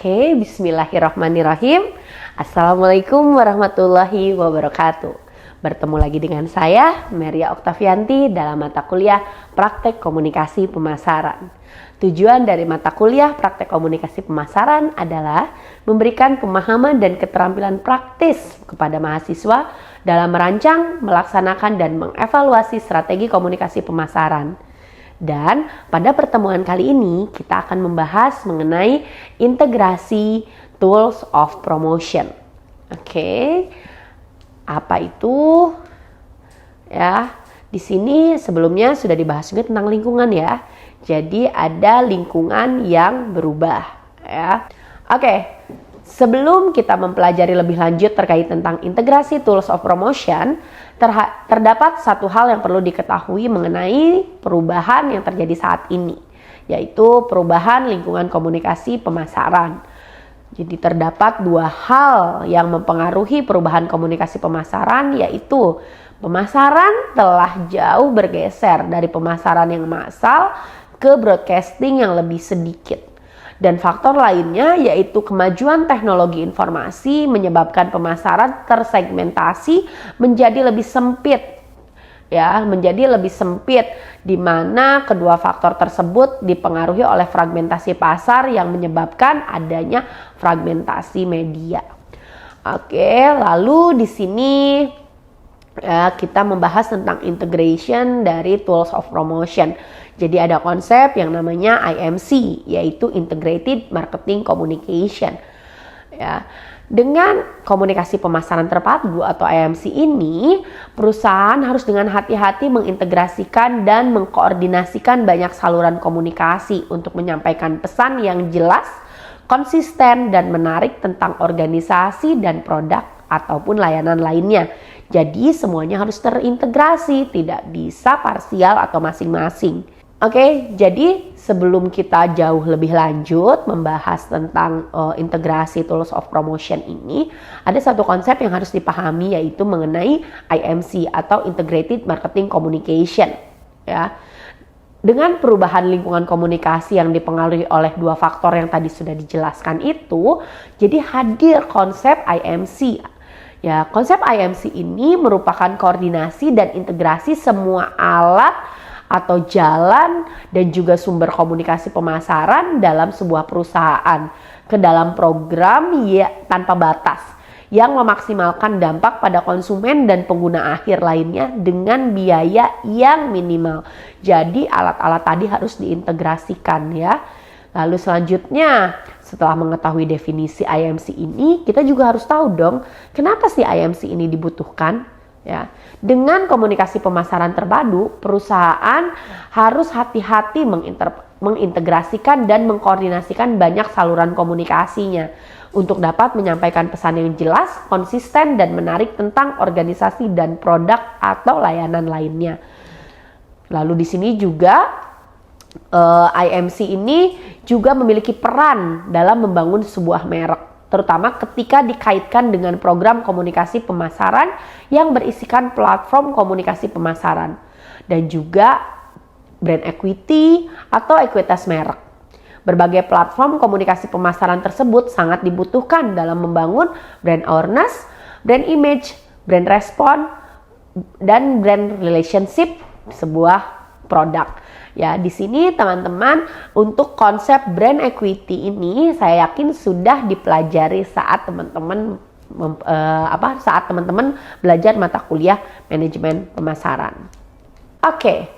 Oke, bismillahirrahmanirrahim. Assalamualaikum warahmatullahi wabarakatuh. Bertemu lagi dengan saya, Meria Oktavianti, dalam mata kuliah Praktek Komunikasi Pemasaran. Tujuan dari mata kuliah Praktek Komunikasi Pemasaran adalah memberikan pemahaman dan keterampilan praktis kepada mahasiswa dalam merancang, melaksanakan, dan mengevaluasi strategi komunikasi pemasaran. Dan pada pertemuan kali ini kita akan membahas mengenai integrasi tools of promotion. Oke. Apa itu? Ya, di sini sebelumnya sudah dibahas juga tentang lingkungan ya. Jadi ada lingkungan yang berubah ya. Oke. Sebelum kita mempelajari lebih lanjut terkait tentang integrasi tools of promotion, terdapat satu hal yang perlu diketahui mengenai perubahan yang terjadi saat ini, yaitu perubahan lingkungan komunikasi pemasaran. Jadi terdapat dua hal yang mempengaruhi perubahan komunikasi pemasaran, yaitu pemasaran telah jauh bergeser dari pemasaran yang massal ke broadcasting yang lebih sedikit. Dan faktor lainnya yaitu kemajuan teknologi informasi menyebabkan pemasaran tersegmentasi menjadi lebih sempit. Ya, menjadi lebih sempit, di mana kedua faktor tersebut dipengaruhi oleh fragmentasi pasar yang menyebabkan adanya fragmentasi media. Oke, lalu di sini ya, kita membahas tentang integration dari tools of promotion. Jadi ada konsep yang namanya IMC, yaitu Integrated Marketing Communication. Ya, dengan komunikasi pemasaran terpadu atau IMC ini, perusahaan harus dengan hati-hati mengintegrasikan dan mengkoordinasikan banyak saluran komunikasi untuk menyampaikan pesan yang jelas, konsisten, dan menarik tentang organisasi dan produk ataupun layanan lainnya. Jadi semuanya harus terintegrasi, tidak bisa parsial atau masing-masing. Oke, jadi sebelum kita jauh lebih lanjut membahas tentang integrasi tools of promotion ini, ada satu konsep yang harus dipahami, yaitu mengenai IMC atau Integrated Marketing Communication. Ya, dengan perubahan lingkungan komunikasi yang dipengaruhi oleh dua faktor yang tadi sudah dijelaskan itu, jadi hadir konsep IMC. Ya, konsep IMC ini merupakan koordinasi dan integrasi semua alat atau jalan dan juga sumber komunikasi pemasaran dalam sebuah perusahaan ke dalam program tanpa batas yang memaksimalkan dampak pada konsumen dan pengguna akhir lainnya dengan biaya yang minimal. Jadi alat-alat tadi harus diintegrasikan ya. Lalu selanjutnya, setelah mengetahui definisi IMC ini, kita juga harus tahu dong kenapa sih IMC ini dibutuhkan. Ya, dengan komunikasi pemasaran terpadu, perusahaan harus hati-hati mengintegrasikan dan mengkoordinasikan banyak saluran komunikasinya untuk dapat menyampaikan pesan yang jelas, konsisten, dan menarik tentang organisasi dan produk atau layanan lainnya. Lalu di sini juga IMC ini juga memiliki peran dalam membangun sebuah merek, terutama ketika dikaitkan dengan program komunikasi pemasaran yang berisikan platform komunikasi pemasaran dan juga brand equity atau ekuitas merek. Berbagai platform komunikasi pemasaran tersebut sangat dibutuhkan dalam membangun brand awareness, brand image, brand respon, dan brand relationship sebuah produk. Ya, di sini teman-teman, untuk konsep brand equity ini saya yakin sudah dipelajari saat teman-teman belajar mata kuliah manajemen pemasaran. Oke.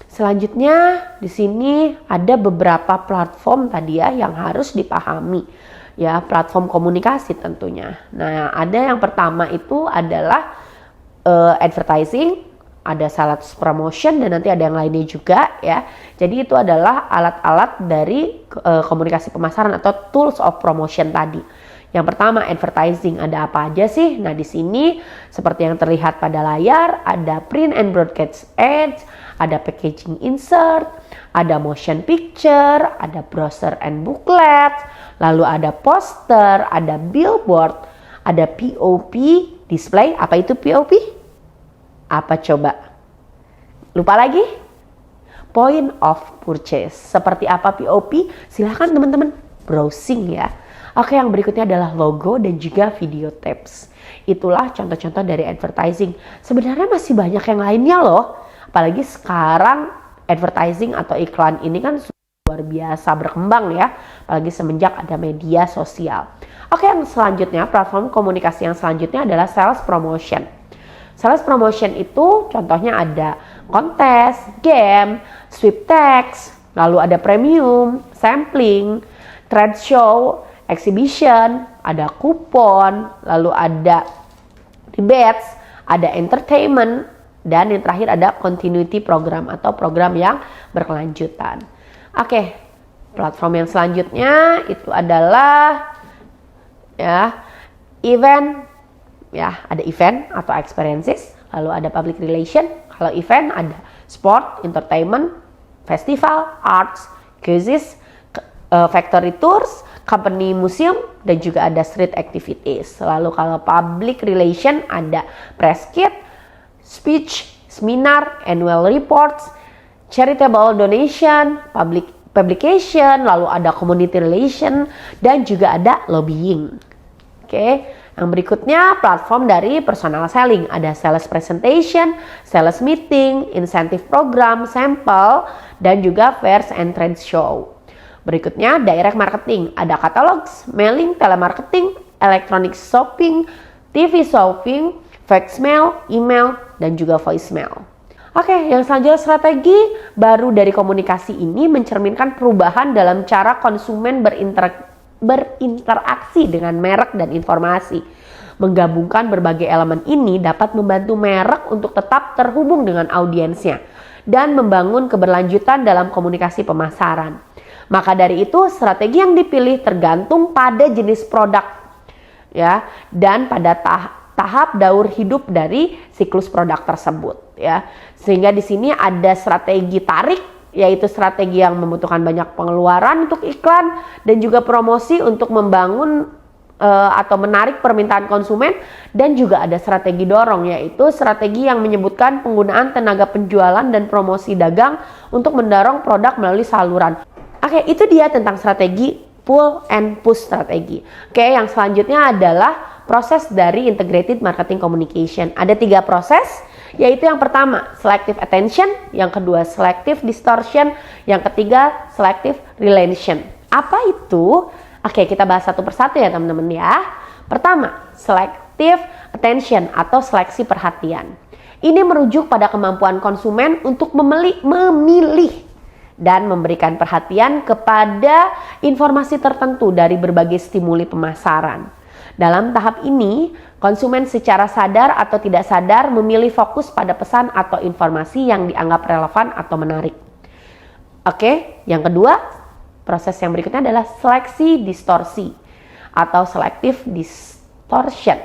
Selanjutnya di sini ada beberapa platform tadi ya yang harus dipahami. Ya, platform komunikasi tentunya. Nah, ada yang pertama itu adalah advertising, ada sales promotion, dan nanti ada yang lainnya juga ya. Jadi itu adalah alat-alat dari komunikasi pemasaran atau tools of promotion tadi. Yang pertama advertising, ada apa aja sih? Nah, di sini seperti yang terlihat pada layar, ada print and broadcast ads, ada packaging insert, ada motion picture, ada brochure and booklet, lalu ada poster, ada billboard, ada POP display. Apa itu POP? Apa coba? Lupa lagi? Point of purchase. Seperti apa POP? Silahkan teman-teman browsing ya. Oke, yang berikutnya adalah logo dan juga video tapes. Itulah contoh-contoh dari advertising. Sebenarnya masih banyak yang lainnya loh. Apalagi sekarang advertising atau iklan ini kan luar biasa berkembang ya. Apalagi semenjak ada media sosial. Oke, yang selanjutnya, platform komunikasi yang selanjutnya adalah sales promotion. Sales promotion itu contohnya ada kontes, game, sweepstakes, lalu ada premium, sampling, trade show, exhibition, ada kupon, lalu ada rebates, ada entertainment, dan yang terakhir ada continuity program atau program yang berkelanjutan. Oke, platform yang selanjutnya itu adalah event, ada event atau experiences, lalu ada public relation. Kalau event ada sport, entertainment, festival, arts, quizzes, factory tours, company museum, dan juga ada street activities. Lalu kalau public relation ada press kit, speech, seminar, annual reports, charitable donation, public publication, lalu ada community relation, dan juga ada lobbying. Oke, yang berikutnya platform dari personal selling. Ada sales presentation, sales meeting, incentive program, sampel, dan juga fairs and trade show. Berikutnya direct marketing. Ada catalogs, mailing, telemarketing, electronic shopping, TV shopping, fax mail, email, dan juga voicemail. Oke, yang selanjutnya strategi baru dari komunikasi ini mencerminkan perubahan dalam cara konsumen berinteraksi dengan merek dan informasi. Menggabungkan berbagai elemen ini dapat membantu merek untuk tetap terhubung dengan audiensnya dan membangun keberlanjutan dalam komunikasi pemasaran. Maka dari itu strategi yang dipilih tergantung pada jenis produk ya dan pada tahap daur hidup dari siklus produk tersebut ya. Sehingga di sini ada strategi tarik, yaitu strategi yang membutuhkan banyak pengeluaran untuk iklan dan juga promosi untuk membangun atau menarik permintaan konsumen, dan juga ada strategi dorong, yaitu strategi yang menyebutkan penggunaan tenaga penjualan dan promosi dagang untuk mendorong produk melalui saluran. Oke, itu dia tentang strategi pull and push strategi. Oke, yang selanjutnya adalah proses dari integrated marketing communication. Ada 3 proses, yaitu yang pertama selective attention, yang kedua selective distortion, yang ketiga selective relation. Apa itu? Oke, kita bahas satu persatu ya teman-teman ya. Pertama, selective attention atau seleksi perhatian. Ini merujuk pada kemampuan konsumen untuk memilih dan memberikan perhatian kepada informasi tertentu dari berbagai stimuli pemasaran. Dalam tahap ini, konsumen secara sadar atau tidak sadar memilih fokus pada pesan atau informasi yang dianggap relevan atau menarik. Oke, yang kedua, proses yang berikutnya adalah seleksi distorsi atau selective distortion.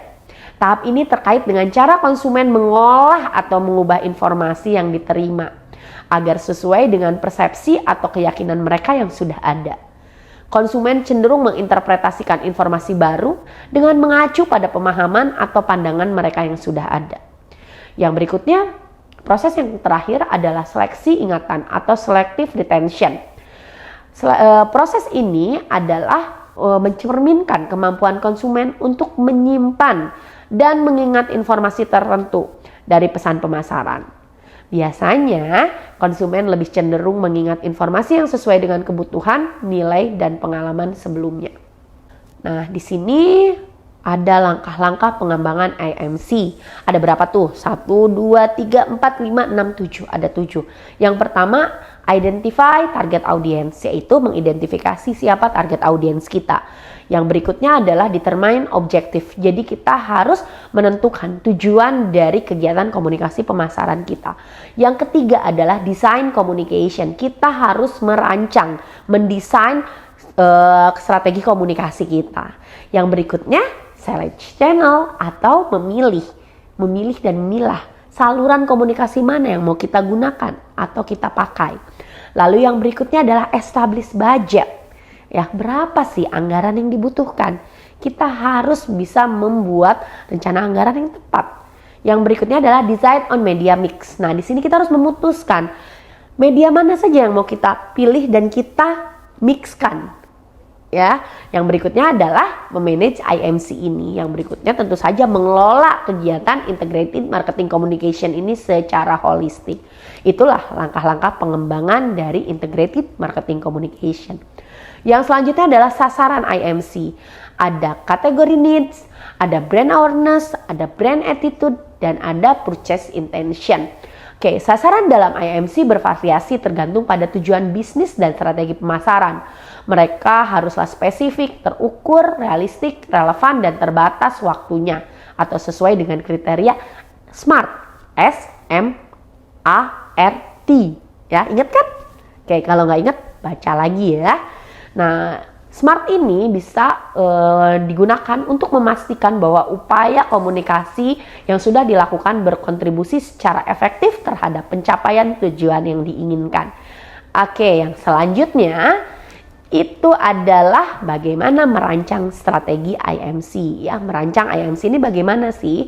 Tahap ini terkait dengan cara konsumen mengolah atau mengubah informasi yang diterima agar sesuai dengan persepsi atau keyakinan mereka yang sudah ada. Konsumen cenderung menginterpretasikan informasi baru dengan mengacu pada pemahaman atau pandangan mereka yang sudah ada. Yang berikutnya, proses yang terakhir adalah seleksi ingatan atau selective retention. Proses ini adalah mencerminkan kemampuan konsumen untuk menyimpan dan mengingat informasi tertentu dari pesan pemasaran. Biasanya, konsumen lebih cenderung mengingat informasi yang sesuai dengan kebutuhan, nilai, dan pengalaman sebelumnya. Nah, di sini ada langkah-langkah pengembangan IMC. Ada berapa tuh? 1, 2, 3, 4, 5, 6, 7. Ada 7. Yang pertama, identify target audience, yaitu mengidentifikasi siapa target audience kita. Yang berikutnya adalah determine objective. Jadi kita harus menentukan tujuan dari kegiatan komunikasi pemasaran kita. Yang ketiga adalah design communication. Kita harus merancang, mendesain strategi komunikasi kita. Yang berikutnya select channel atau memilih dan memilah saluran komunikasi mana yang mau kita gunakan atau kita pakai. Lalu yang berikutnya adalah establish budget. Ya, berapa sih anggaran yang dibutuhkan? Kita harus bisa membuat rencana anggaran yang tepat. Yang berikutnya adalah decide on media mix. Nah, di sini kita harus memutuskan media mana saja yang mau kita pilih dan kita mixkan. ya. Yang berikutnya adalah memanage IMC ini. Yang berikutnya tentu saja mengelola kegiatan integrated marketing communication ini secara holistik. Itulah langkah-langkah pengembangan dari integrated marketing communication. Yang selanjutnya adalah sasaran IMC. Ada kategori needs, ada brand awareness, ada brand attitude, dan ada purchase intention. Oke, sasaran dalam IMC bervariasi tergantung pada tujuan bisnis dan strategi pemasaran. Mereka haruslah spesifik, terukur, realistik, relevan, dan terbatas waktunya atau sesuai dengan kriteria SMART. S-M-A-R-T. Ya, ingat kan? Oke, kalau nggak ingat, baca lagi ya. Nah, SMART ini bisa digunakan untuk memastikan bahwa upaya komunikasi yang sudah dilakukan berkontribusi secara efektif terhadap pencapaian tujuan yang diinginkan. Oke, yang selanjutnya itu adalah bagaimana merancang strategi IMC. Ya, merancang IMC ini bagaimana sih?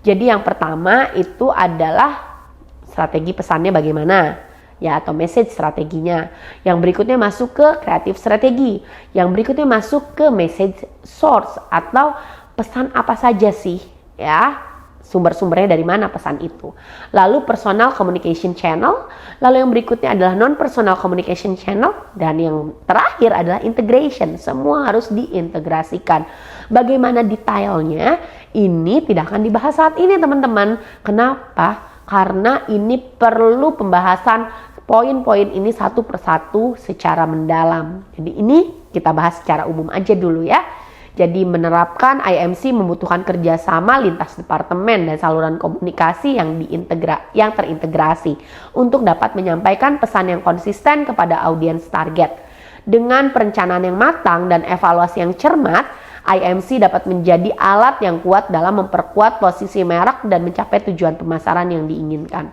Jadi yang pertama itu adalah strategi pesannya bagaimana. Ya, atau message strateginya. Yang berikutnya masuk ke kreatif strategi. Yang berikutnya masuk ke message source atau pesan apa saja sih, ya. Sumber-sumbernya dari mana pesan itu. Lalu personal communication channel, lalu yang berikutnya adalah non-personal communication channel, dan yang terakhir adalah integration. Semua harus diintegrasikan. Bagaimana detailnya? Ini tidak akan dibahas saat ini, teman-teman. Kenapa? Karena ini perlu pembahasan poin-poin ini satu persatu secara mendalam. Jadi ini kita bahas secara umum aja dulu ya. Jadi menerapkan IMC membutuhkan kerjasama lintas departemen dan saluran komunikasi yang terintegrasi untuk dapat menyampaikan pesan yang konsisten kepada audiens target. Dengan perencanaan yang matang dan evaluasi yang cermat, IMC dapat menjadi alat yang kuat dalam memperkuat posisi merek dan mencapai tujuan pemasaran yang diinginkan.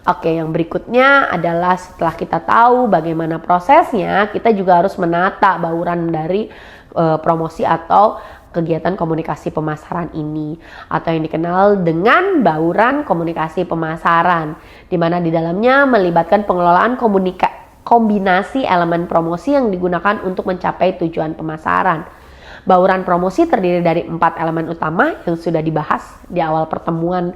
Oke, yang berikutnya adalah setelah kita tahu bagaimana prosesnya, kita juga harus menata bauran dari promosi atau kegiatan komunikasi pemasaran ini, atau yang dikenal dengan bauran komunikasi pemasaran, di mana di dalamnya melibatkan pengelolaan kombinasi elemen promosi yang digunakan untuk mencapai tujuan pemasaran. Bauran promosi terdiri dari 4 elemen utama yang sudah dibahas di awal pertemuan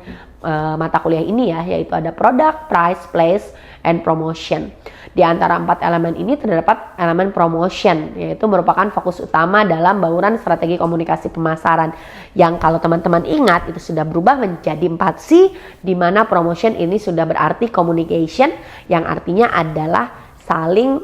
mata kuliah ini ya, yaitu ada product, price, place, and promotion. Di antara 4 elemen ini terdapat elemen promotion, yaitu merupakan fokus utama dalam bauran strategi komunikasi pemasaran, yang kalau teman-teman ingat itu sudah berubah menjadi 4C, di mana promotion ini sudah berarti communication, yang artinya adalah saling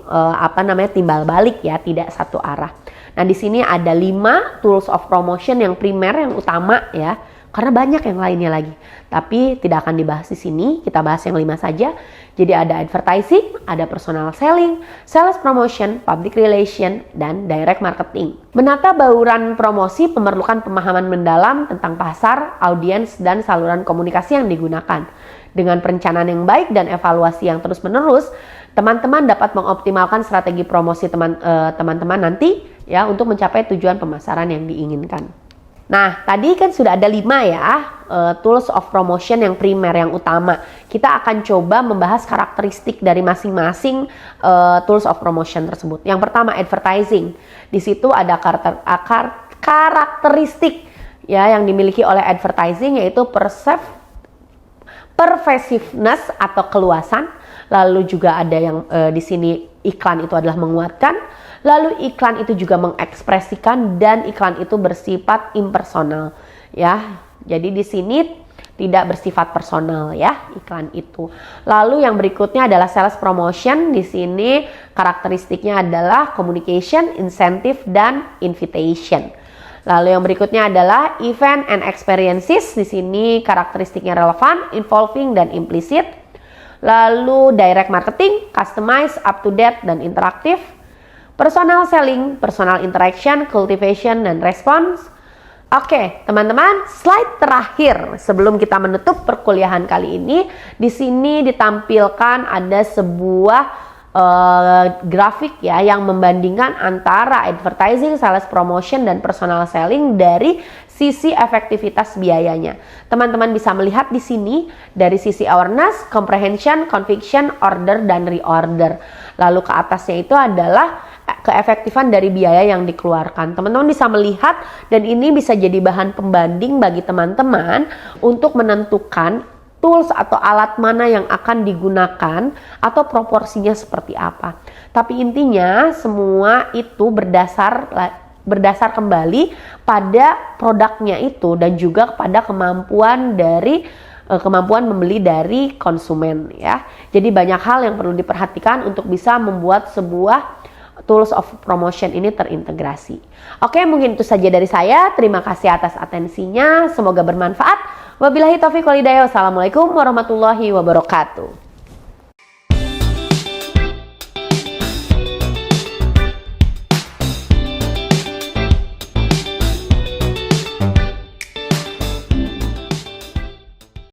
timbal balik ya, tidak satu arah. Nah, di sini ada 5 tools of promotion yang primer, yang utama ya, karena banyak yang lainnya lagi. Tapi tidak akan dibahas di sini, kita bahas yang 5 saja. Jadi ada advertising, ada personal selling, sales promotion, public relation, dan direct marketing. Menata bauran promosi memerlukan pemahaman mendalam tentang pasar, audiens, dan saluran komunikasi yang digunakan. Dengan perencanaan yang baik dan evaluasi yang terus-menerus, teman-teman dapat mengoptimalkan strategi promosi teman-teman nanti ya untuk mencapai tujuan pemasaran yang diinginkan. Nah, tadi kan sudah ada 5 ya tools of promotion yang primer, yang utama. Kita akan coba membahas karakteristik dari masing-masing tools of promotion tersebut. Yang pertama, advertising. Di situ ada karakteristik ya yang dimiliki oleh advertising, yaitu pervasiveness atau keluasan. Lalu juga ada yang di sini iklan itu adalah menguatkan. Lalu iklan itu juga mengekspresikan, dan iklan itu bersifat impersonal ya. Jadi di sini tidak bersifat personal ya iklan itu. Lalu yang berikutnya adalah sales promotion. Di sini karakteristiknya adalah communication, incentive, dan invitation. Lalu yang berikutnya adalah event and experiences. Di sini karakteristiknya relevan, involving, dan implicit. Lalu direct marketing, customize, up to date, dan interaktif. Personal selling, personal interaction, cultivation, dan response. Oke, teman-teman, slide terakhir sebelum kita menutup perkuliahan kali ini. Di sini ditampilkan ada sebuah grafik ya yang membandingkan antara advertising, sales promotion, dan personal selling dari sisi efektivitas biayanya. Teman-teman bisa melihat di sini dari sisi awareness, comprehension, conviction, order, dan reorder. Lalu ke atasnya itu adalah keefektifan dari biaya yang dikeluarkan. Teman-teman bisa melihat dan ini bisa jadi bahan pembanding bagi teman-teman untuk menentukan tools atau alat mana yang akan digunakan atau proporsinya seperti apa. Tapi intinya semua itu berdasar kembali pada produknya itu dan juga pada kemampuan membeli dari konsumen ya. Jadi banyak hal yang perlu diperhatikan untuk bisa membuat sebuah tools of promotion ini terintegrasi. Oke, mungkin itu saja dari saya. Terima kasih atas atensinya. Semoga bermanfaat. Wabillahi taufiq wal hidayah. Wassalamualaikum warahmatullahi wabarakatuh.